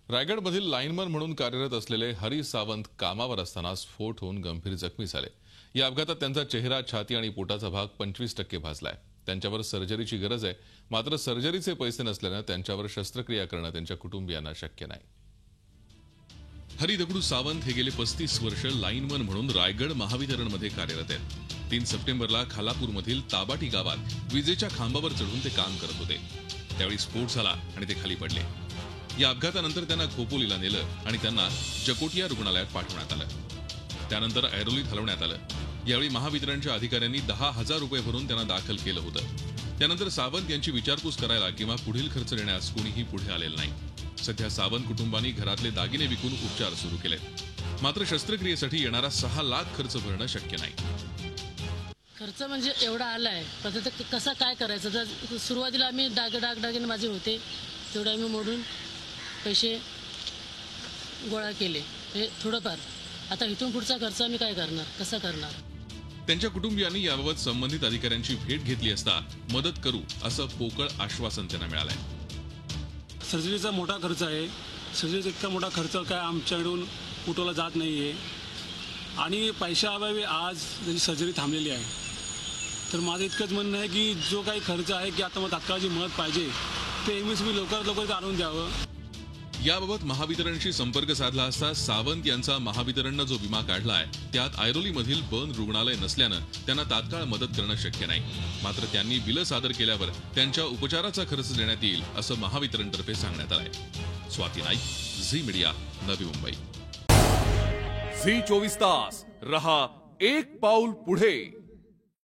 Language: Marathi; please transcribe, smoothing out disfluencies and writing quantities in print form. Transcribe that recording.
रायगडमधील लाईनमन म्हणून कार्यरत असलेले हरी सावंत कामावर असताना स्फोट होऊन गंभीर जखमी झाले। या अपघातात त्यांचा चेहरा, छाती आणि पोटाचा भाग 25% भाजलाय। त्यांच्यावर सर्जरीची गरज आहे, मात्र सर्जरीचे पैसे नसल्याने त्यांच्यावर शस्त्रक्रिया करणं त्यांच्या कुटुंबियांना शक्य नाही। हरी दगडू सावंत हे गेले 35 वर्ष लाईनमन म्हणून रायगड महावितरणमध्ये कार्यरत आहेत। 3 सप्टेंबरला खालापूरमधील ताबाटी गावात विजेच्या खांबावर चढून ते काम करत होते। त्यावेळी स्फोट झाला आणि ते खाली पडले। या अपघातानंतर त्यांना खोपोलीला नेलं आणि त्यांना जकोटिया रुग्णालयात पाठवण्यात आलं। त्यानंतर ऐरोलीत हलवण्यात आलं। यावेळी महावितरणच्या अधिकाऱ्यांनी 10,000 रुपये भरून त्यांना दाखल केलं होतं। त्यानंतर सावंत यांची विचारपूस करायला किंवा पुढील खर्च देण्यास कोणीही पुढे आलेलं नाही। सध्या सावंत कुटुंबांनी घरातले दागिने विकून उपचार सुरू केले, मात्र शस्त्रक्रियेसाठी येणारा 6 लाख खर्च भरणं शक्य नाही। खर्च म्हणजे एवढा आलाय, पण ते कसा काय करायचं? तर सुरुवातीला आम्ही दागिने माझे होते तेवढे आम्ही मोडून पैसे गोळा केले, हे थोडंफार। आता इथून पुढचा खर्च आम्ही काय करणार, कसा करणार? त्यांच्या कुटुंबियांनी याबाबत संबंधित अधिकाऱ्यांची भेट घेतली असता मदत करू असं पोकळ आश्वासन त्यांना मिळालंय। सर्जरीचा मोठा खर्च आहे। सर्जरीचा इतका मोठा खर्च काय आमच्याकडून उठवला जात नाहीये आणि पैशाअभावी आज त्याची सर्जरी थांबलेली आहे। तर माझं इतकंच म्हणणं आहे की जो काही खर्च आहे की आता मला तात्काळची मदत पाहिजे, ते एमएसबी लवकरात लवकर आणून द्यावं। याबाबत महावितरणशी संपर्क साधला असता सावंत यांचा महावितरणनं जो विमा काढलाय त्यात ऐरोलीमधील बर्न रुग्णालय नसल्यानं त्यांना तात्काळ मदत करणं शक्य नाही। मात्र त्यांनी बिलं सादर केल्यावर त्यांच्या उपचाराचा खर्च देण्यात येईल असं महावितरणतर्फे सांगण्यात आलंय। Swati Naik, Zee media, Navi Mumbai. Zee 24 तास रहा एक पाऊल पुढे।